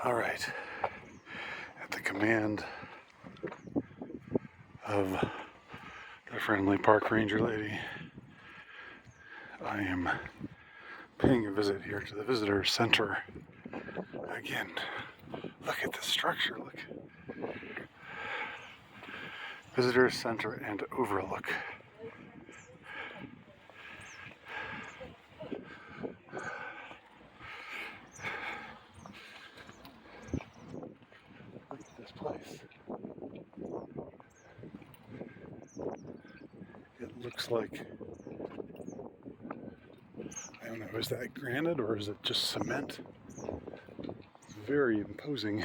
All right, at the command of the friendly park ranger lady, I am paying a visit here to the visitor center. Again, look at the structure, look. Visitor center and overlook. Look at this place. It looks like, I don't know, is that granite or is it just cement? It's very imposing.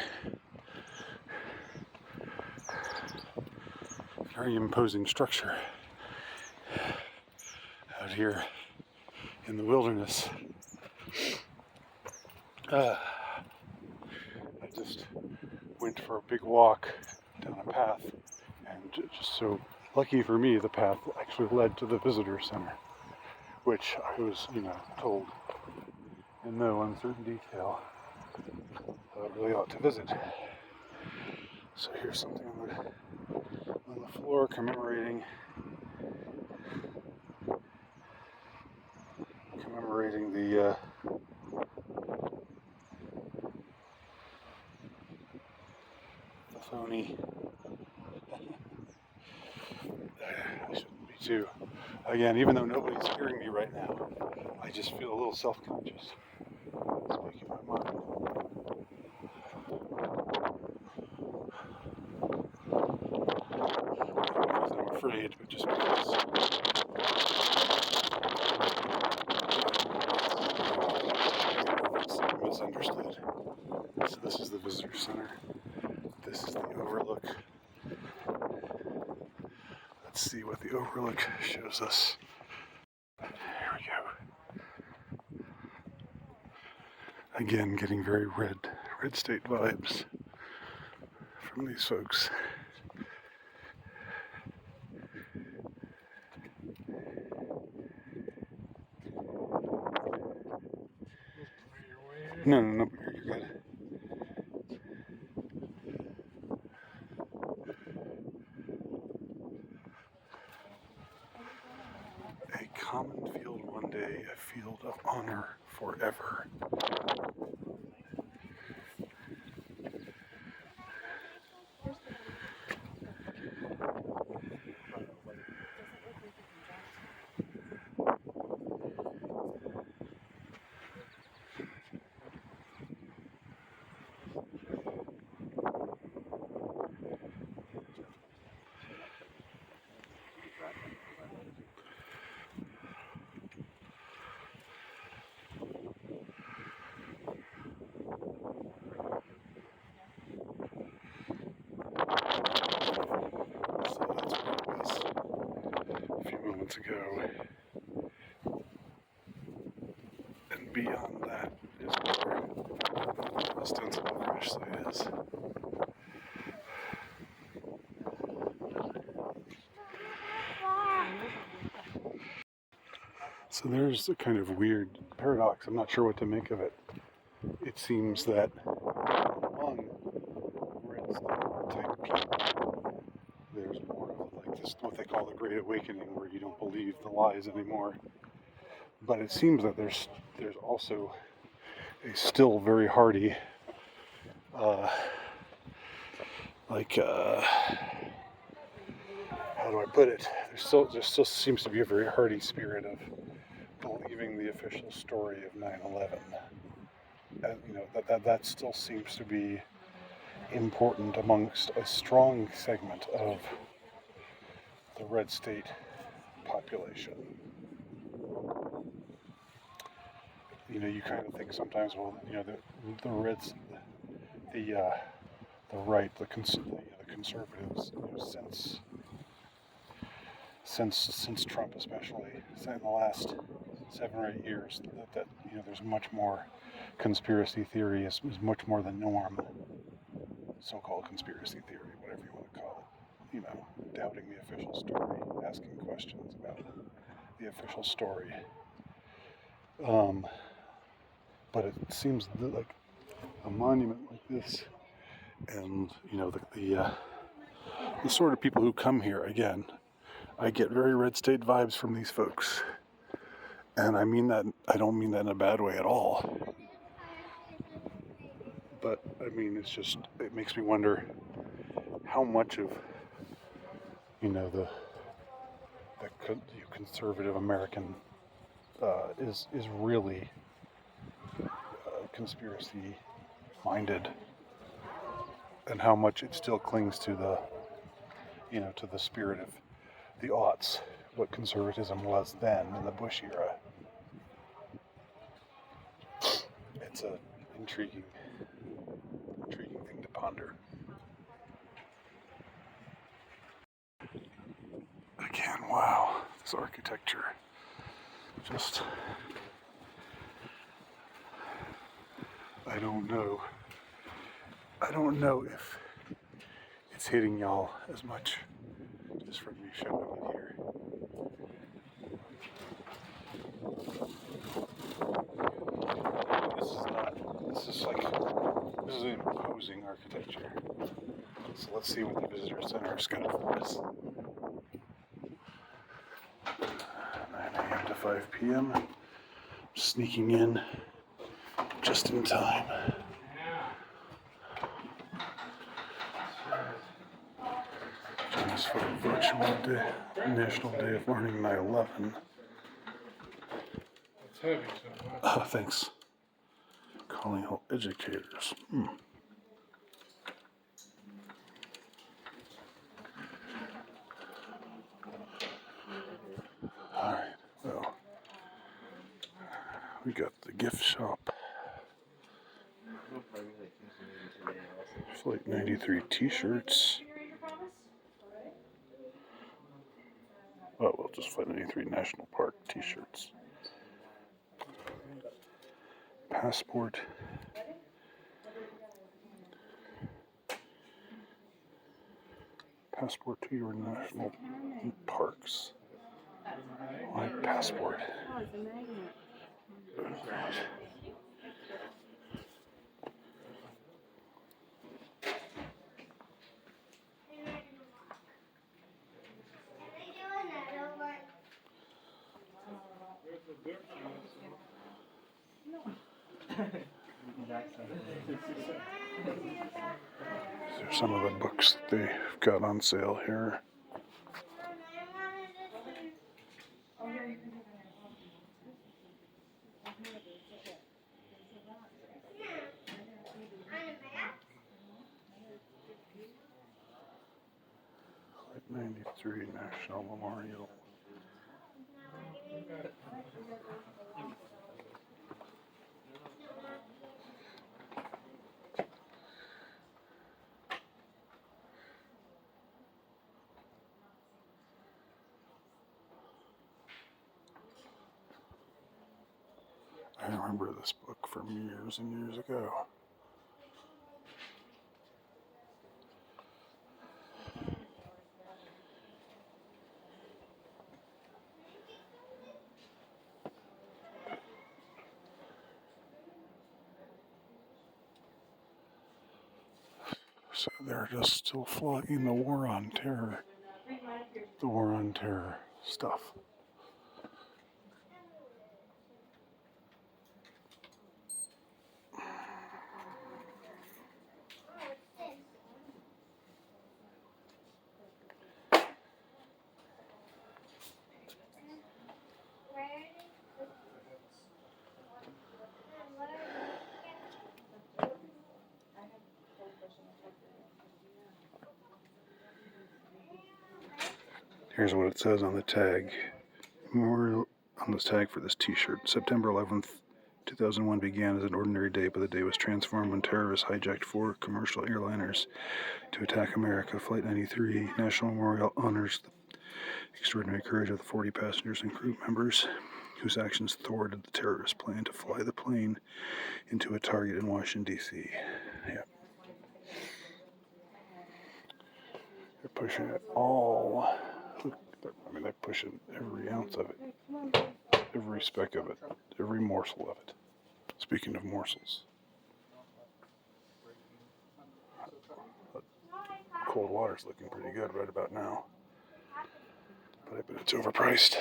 Very imposing structure out here in the wilderness. I just went for a big walk down a path, and just so lucky for me, the path actually led to the visitor center, which I was, told in no uncertain detail that I really ought to visit. So here's something on the floor commemorating the phony. I shouldn't be too. Again, even though nobody's hearing me right now, I just feel a little self-conscious speaking my mind. Not because I'm afraid, but just because it's misunderstood. So this is the visitor center. This is the overlook. Let's see what the overlook shows us. There we go. Again, getting very red state vibes from these folks. No, you're good. A common field one day, a field of honor forever. Moments ago, and beyond that is where the ostensible crash site is. So there's a kind of weird paradox. I'm not sure what to make of it. It seems that among red state type people, there's more of like this, what they call the Great Awakening, where you don't believe the lies anymore. But it seems that there's also a still very hardy, how do I put it? There still seems to be a very hardy spirit of believing the official story of 9/11. That still seems to be important amongst a strong segment of the red state population. You kind of think sometimes, well, the Reds, the right, the conservatives, since Trump, especially in the last 7 or 8 years, that there's much more conspiracy theory is much more the norm. So-called conspiracy theory, whatever you want to call it. Doubting the official story, asking questions about the official story. But it seems like a monument like this, and you know the sort of people who come here, again, I get very red state vibes from these folks, and I mean that, I don't mean that in a bad way at all, but I mean it makes me wonder how much of the conservative American is really conspiracy minded, and how much it still clings to to the spirit of the aughts, what conservatism was then in the Bush era. It's an intriguing thing to ponder. Again, wow, this architecture just, I don't know if it's hitting y'all as much just from me showing it here. This is an imposing architecture. So let's see what the visitor center has got for us. 9 a.m. to 5 p.m. Sneaking in just in time. Join us for a virtual day, National Day of Learning 9/11. It's heavy, so Thanks. Calling all educators. Alright, well, we got the gift shop. Flight 93 t-shirts. Oh, well, just Flight 93 National Park t-shirts. Passport. Passport to your national parks. My passport. Oh, it's a magnet. These are some of the books that they've got on sale here. Flight 93 National Memorial. I remember this book from years and years ago. So they're just still flogging the war on terror. The war on terror stuff. Here's what it says on the tag. Memorial on the tag for this t-shirt. September 11th, 2001 began as an ordinary day, but the day was transformed when terrorists hijacked 4 commercial airliners to attack America. Flight 93 National Memorial honors the extraordinary courage of the 40 passengers and crew members whose actions thwarted the terrorist plan to fly the plane into a target in Washington, D.C. Yep. They're pushing it all. I mean, they're pushing every ounce of it, every speck of it, every morsel of it. Speaking of morsels. Cold water's looking pretty good right about now. But I bet it's overpriced.